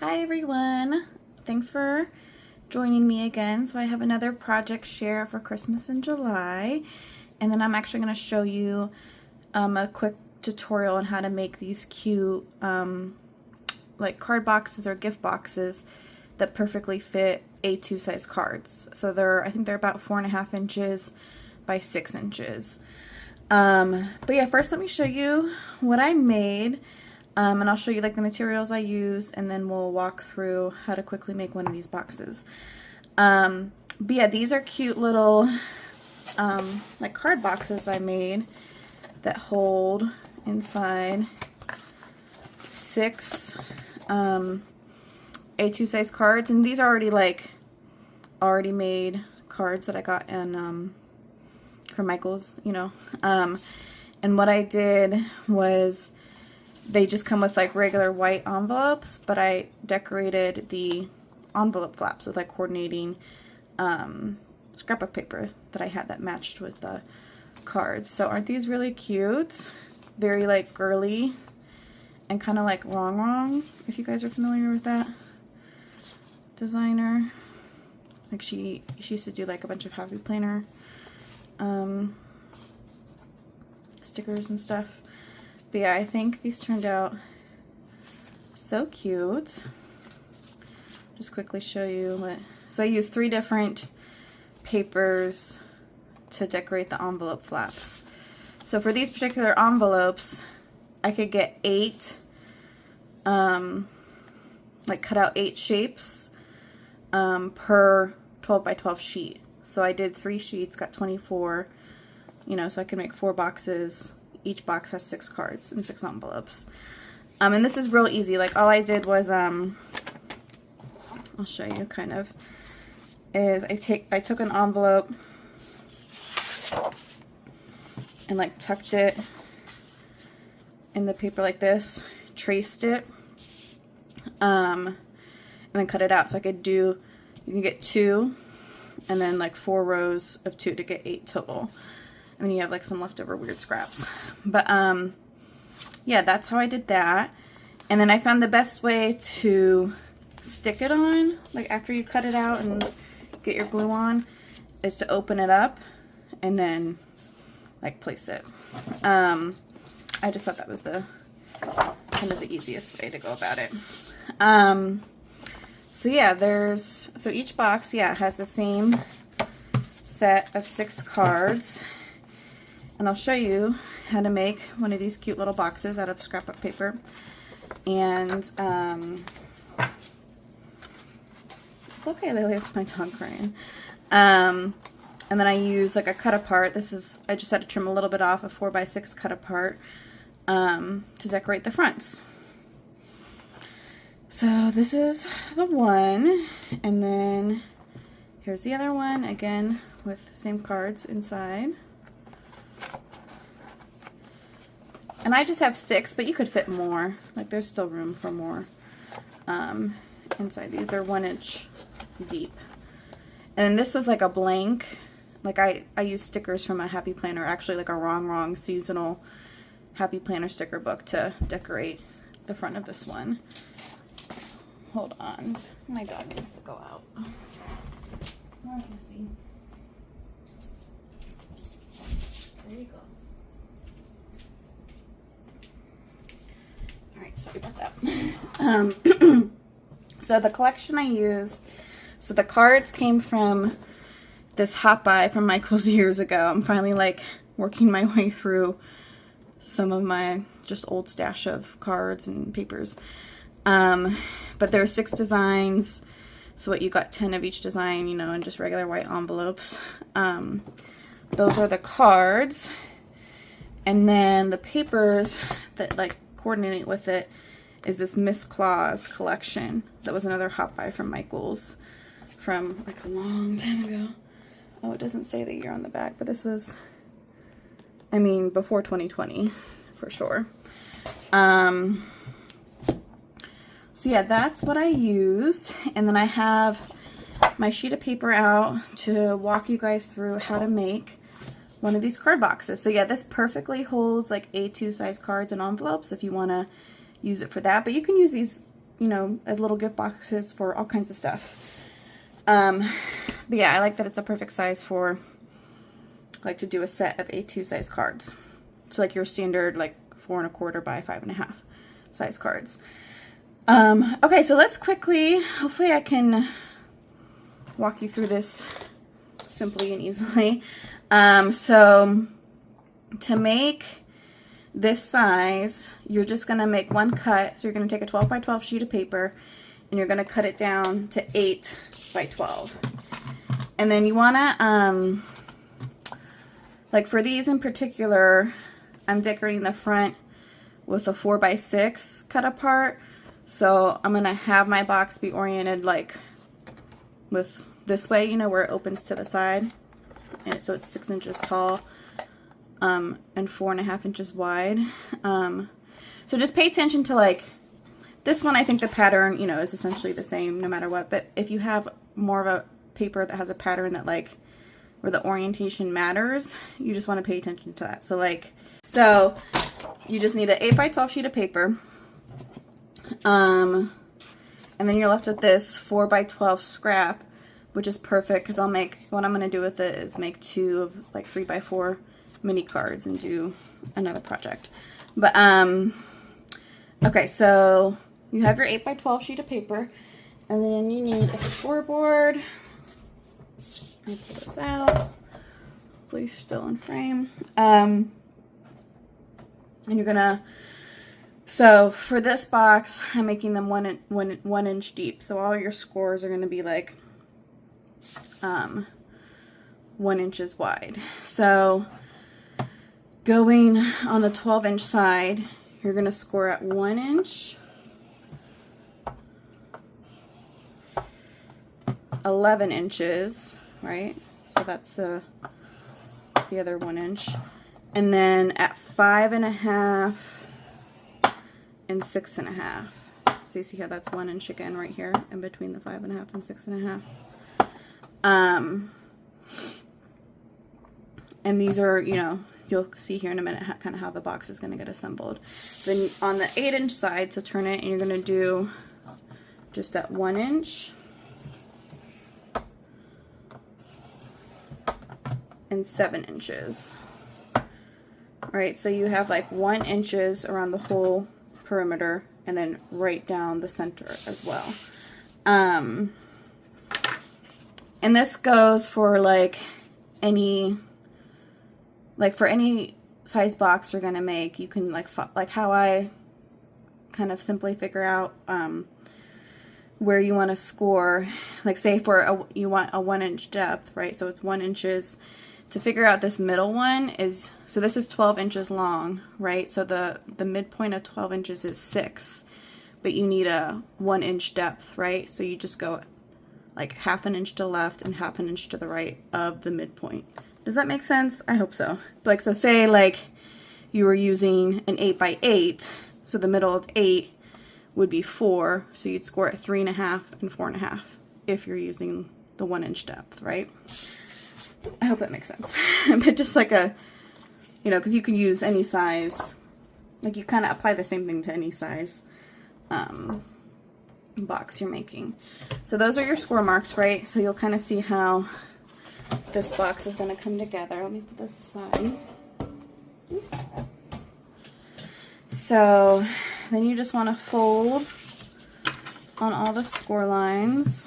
Hi everyone, thanks for joining me again. So I have another project share for Christmas in July, and then I'm actually going to show you a quick tutorial on how to make these cute like card boxes or gift boxes that perfectly fit A2 size cards. So I think they're about 4.5 inches by 6 inches. But yeah, first let me show you what I made. And I'll show you like the materials I use, and then we'll walk through how to quickly make one of these boxes. But yeah, these are cute little like card boxes I made that hold inside 6 A2 size cards, and these are already made cards that I got in from Michael's, you know. And what I did was they just come with like regular white envelopes, but I decorated the envelope flaps with like coordinating scrapbook paper that I had that matched with the cards. So aren't these really cute? Very like girly and kind of like Wrong, if you guys are familiar with that designer. Like she used to do like a bunch of Happy Planner stickers and stuff. But yeah, I think these turned out so cute. Just quickly show you what. So I used 3 different papers to decorate the envelope flaps. So for these particular envelopes, I could get 8, like cut out 8 shapes per 12 by 12 sheet. So I did 3 sheets, got 24, you know, so I could make 4 boxes. Each box has 6 cards and 6 envelopes. And this is real easy. Like all I did was, I'll show you kind of, is I took an envelope and like tucked it in the paper like this, traced it, and then cut it out. So I could do, you can get 2 and then like 4 rows of 2 to get 8 total. And then you have like some leftover weird scraps. But yeah, that's how I did that. And then I found the best way to stick it on, like after you cut it out and get your glue on, is to open it up and then like place it. I just thought that was the kind of the easiest way to go about it. So yeah, so each box, yeah, has the same set of 6 cards. And I'll show you how to make one of these cute little boxes out of scrapbook paper. And it's okay, Lily, it's my dog crying. And then I use like a cut apart. I just had to trim a little bit off a 4 by 6 cut apart to decorate the fronts. So this is the one, and then here's the other one, again with the same cards inside. And I just have 6, but you could fit more. Like there's still room for more inside these. They're 1 inch deep. And this was like a blank. Like I used stickers from a Happy Planner, actually like a Wrong seasonal Happy Planner sticker book to decorate the front of this one. Hold on. My dog needs to go out. Oh, I can see. There you go. Alright, sorry about that. So the collection I used, so the cards came from this hot buy from Michael's years ago. I'm finally like working my way through some of my just old stash of cards and papers. But there are 6 designs, so what, you got 10 of each design, you know, in just regular white envelopes. Those are the cards, and then the papers that like coordinate with it is this Miss Claus collection. That was another hot buy from Michael's from like a long time ago. Oh, it doesn't say the year on the back, but this was, I mean, before 2020 for sure. So yeah, that's what I used, and then I have my sheet of paper out to walk you guys through how to make one of these card boxes. So yeah, this perfectly holds like A2 size cards and envelopes if you want to use it for that, but you can use these you know, as little gift boxes for all kinds of stuff. But yeah, I like that it's a perfect size for, like, to do a set of A2 size cards. So like your standard, like 4 1/4 by 5 1/2 size cards. Okay, so let's quickly, hopefully I can walk you through this simply and easily. So to make this size, you're just going to make one cut. So you're going to take a 12 by 12 sheet of paper and you're going to cut it down to 8 by 12. And then you want to, like for these in particular, I'm decorating the front with a 4 by 6 cut apart. So I'm going to have my box be oriented like with this way, you know, where it opens to the side. And so it's 6 inches tall. And 4 1/2 inches wide. So just pay attention to, like, this one. I think the pattern, you know, is essentially the same no matter what, but if you have more of a paper that has a pattern that, like, where the orientation matters, you just want to pay attention to that. So like, so you just need an 8 by 12 sheet of paper, and then you're left with this 4 by 12 scrap, which is perfect because I'll make, what I'm going to do with it is make 2 of like 3 by 4 mini cards and do another project. But okay, so you have your 8 by 12 sheet of paper, and then you need a scoreboard. Let me pull this out. Hopefully still in frame. And you're gonna, so for this box, I'm making them 1 inch deep. So all your scores are gonna be like 1 inches wide. So going on the 12-inch side, you're going to score at 1 inch, 11 inches, right? So that's the other 1 inch. And then at 5 1/2 and 6 1/2. So you see how that's 1 inch again right here in between the 5 1/2 and 6 1/2. And these are, you know, you'll see here in a minute kind of how the box is going to get assembled. Then on the 8-inch side, so turn it, and you're going to do just at 1 inch and 7 inches. All right, so you have like 1 inches around the whole perimeter, and then right down the center as well. And this goes for like any, like for any size box you're gonna make. You can like how I kind of simply figure out where you want to score. Like say for you want a 1 inch depth, right? So it's 1 inches. To figure out this middle one is, so this is 12 inches long, right? So the midpoint of 12 inches is 6, but you need a 1 inch depth, right? So you just go like 1/2 inch to the left and 1/2 inch to the right of the midpoint. Does that make sense? I hope so. Like, so say like you were using an 8 by 8, so the middle of 8 would be 4, so you'd score at 3 1/2 and 4 1/2 if you're using the 1 inch depth, right? I hope that makes sense. But just like a, you know, because you can use any size, like you kind of apply the same thing to any size box you're making. So those are your score marks, right? So you'll kind of see how this box is going to come together. Let me put this aside. Oops. So then you just want to fold on all the score lines.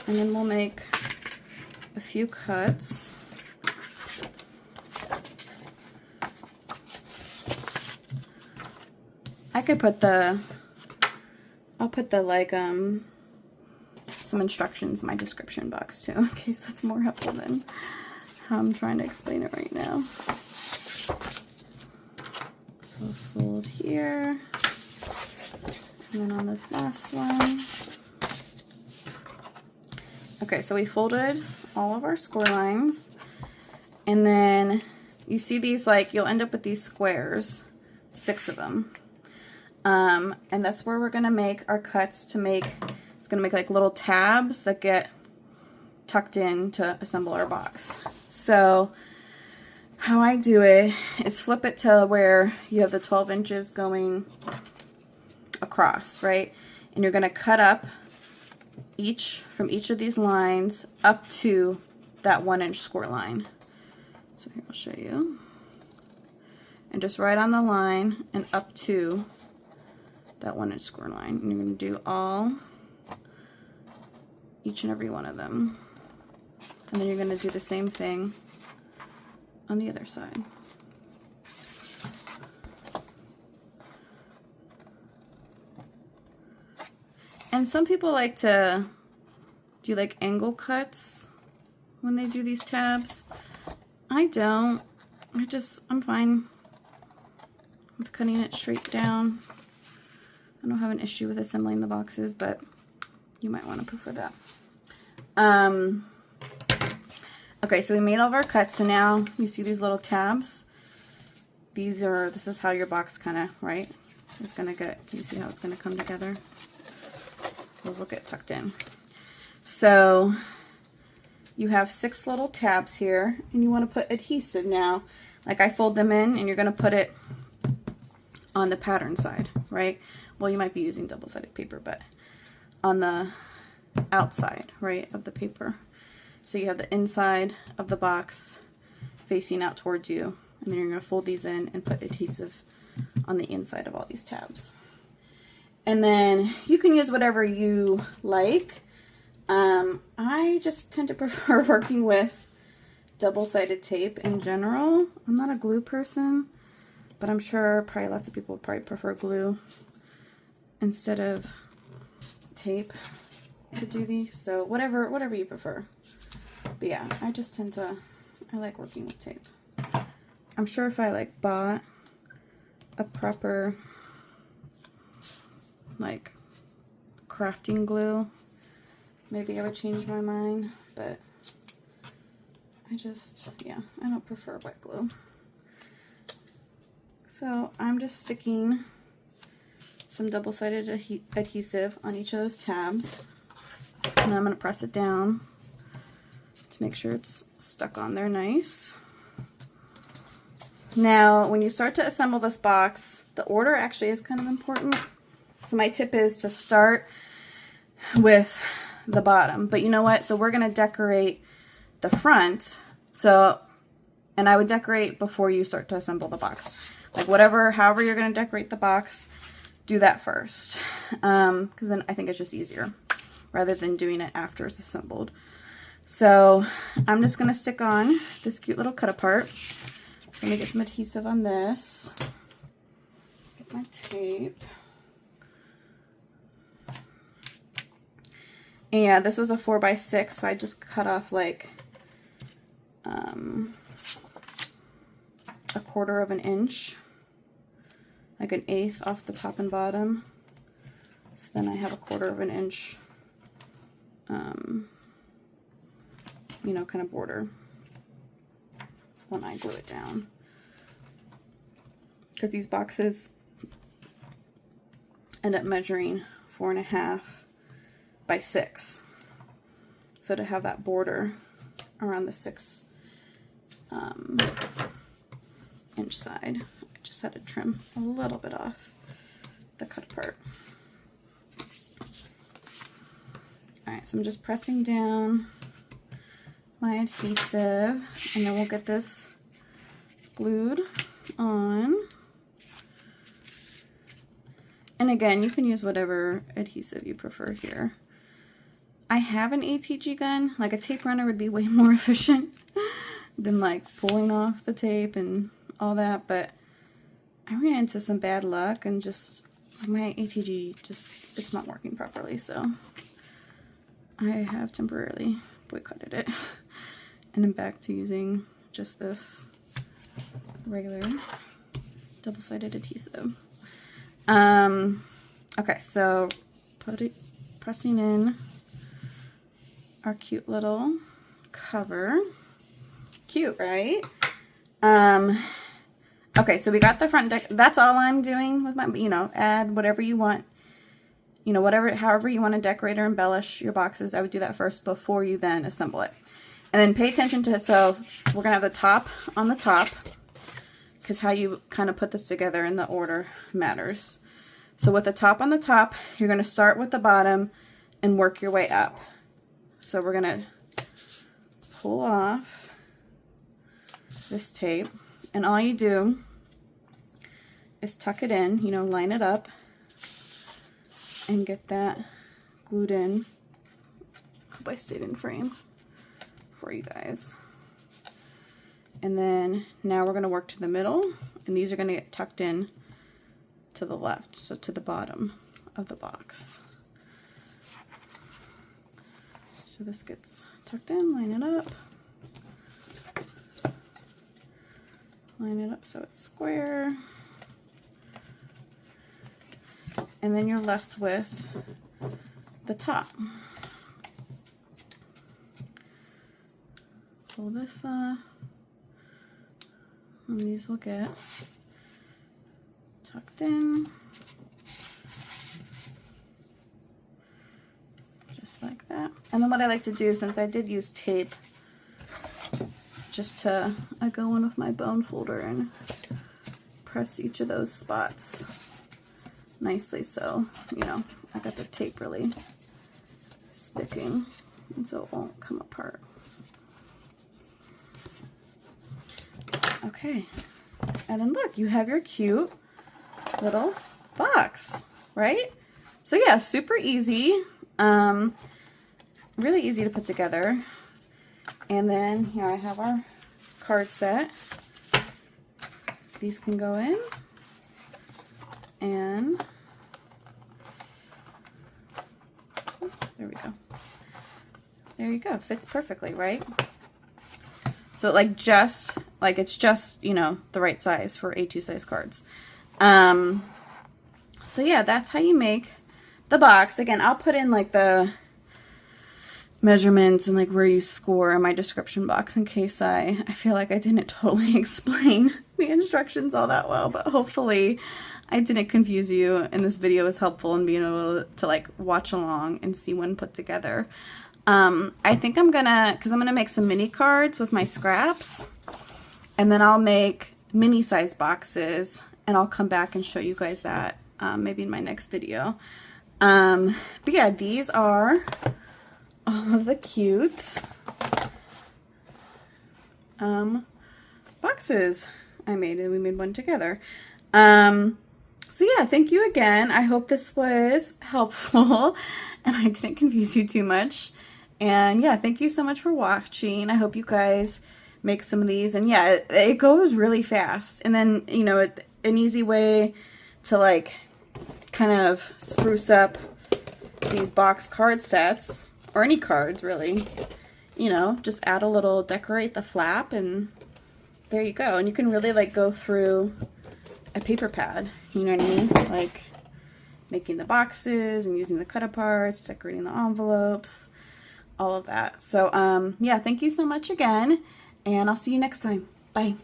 And then we'll make a few cuts. I could put I'll put the like some instructions in my description box too, in case that's more helpful than how I'm trying to explain it right now. So fold here, and then on this last one. Okay, so we folded all of our score lines, and then you see these, like, you'll end up with these squares, 6 of them. And that's where we're gonna make our cuts to make, it's gonna make like little tabs that get tucked in to assemble our box. So how I do it is flip it to where you have the 12 inches going across, right? And you're going to cut up from each of these lines up to that 1 inch score line. So here I'll show you. And just right on the line and up to that 1 inch score line. And you're going to do each and every one of them. And then you're going to do the same thing on the other side. And some people like to do like angle cuts when they do these tabs. I don't. I'm fine with cutting it straight down. I don't have an issue with assembling the boxes, but you might want to prefer that. Okay, so we made all of our cuts, so now you see these little tabs. This is how your box kind of, right? It's gonna get, can you see how it's gonna come together? Those will get tucked in. So you have 6 little tabs here, and you want to put adhesive now. Like I fold them in, and you're gonna put it on the pattern side, right? Well, you might be using double-sided paper, but on the outside, right, of the paper. So you have the inside of the box facing out towards you, and then you're going to fold these in and put adhesive on the inside of all these tabs. And then you can use whatever you like. I just tend to prefer working with double-sided tape in general. I'm not a glue person, but I'm sure probably lots of people would probably prefer glue instead of tape to do these. So whatever you prefer. But yeah, I just tend to, I like working with tape. I'm sure if I like bought a proper like crafting glue, maybe I would change my mind, but I don't prefer wet glue. So I'm just sticking some double-sided adhesive on each of those tabs, and I'm going to press it down to make sure it's stuck on there nice. Now, when you start to assemble this box, the order actually is kind of important. So my tip is to start with the bottom. But you know what? So we're going to decorate the front. And I would decorate before you start to assemble the box. Like however you're going to decorate the box, do that first. Because then I think it's just easier rather than doing it after it's assembled. So I'm just going to stick on this cute little cut apart. So let me get some adhesive on this. Get my tape. And yeah, this was a 4x6, so I just cut off like a 1/4 of an inch, like an 1/8 off the top and bottom. So then I have a 1/4 of an inch, kind of border when I glue it down. Because these boxes end up measuring 4.5 by 6. So to have that border around the 6 inch side, I just had to trim a little bit off the cut part. Alright, so I'm just pressing down my adhesive, and then we'll get this glued on. And again, you can use whatever adhesive you prefer here. I have an ATG gun. Like a tape runner would be way more efficient than like pulling off the tape and all that, but I ran into some bad luck and just my ATG it's not working properly, so I have temporarily boycotted it. And I'm back to using just this regular double-sided adhesive. Okay, so pressing in our cute little cover. Cute, right? Okay, so we got the front deck. That's all I'm doing with my, add whatever you want. However you want to decorate or embellish your boxes, I would do that first before you then assemble it. And then pay attention to, so we're gonna have the top on the top, because how you kind of put this together in the order matters. So with the top on the top, you're gonna start with the bottom and work your way up. So we're gonna pull off this tape, and all you do is tuck it in, you know, line it up and get that glued in. Hope I stayed in frame for you guys. And then now we're going to work to the middle, and these are going to get tucked in to the left, so to the bottom of the box. So this gets tucked in, line it up. Line it up so it's square. And then you're left with the top. Pull this off, and these will get tucked in, just like that. And then what I like to do, since I did use tape, just to, I go in with my bone folder and press each of those spots nicely, so, you know, I got the tape really sticking, and so it won't come apart. Okay, and then look, you have your cute little box, right? So yeah, super easy, really easy to put together. And then here I have our card set. These can go in, and oops, there we go. There you go, fits perfectly, right? So it's just, you know, the right size for A2 size cards. So yeah, that's how you make the box. Again, I'll put in like the measurements and like where you score in my description box in case I feel like I didn't totally explain the instructions all that well, but hopefully I didn't confuse you and this video was helpful in being able to like watch along and see one put together. I think I'm gonna make some mini cards with my scraps, and then I'll make mini size boxes, and I'll come back and show you guys that maybe in my next video. But yeah, these are all of the cute boxes I made, and we made one together. So yeah, thank you again. I hope this was helpful and I didn't confuse you too much. And yeah, thank you so much for watching. I hope you guys make some of these. And yeah, it goes really fast. And then, you know, an easy way to like kind of spruce up these box card sets, or any cards really, you know, just add a little, decorate the flap, and there you go. And you can really like go through a paper pad, you know what I mean? Like making the boxes and using the cut aparts, decorating the envelopes, all of that. So yeah, thank you so much again, and I'll see you next time. Bye.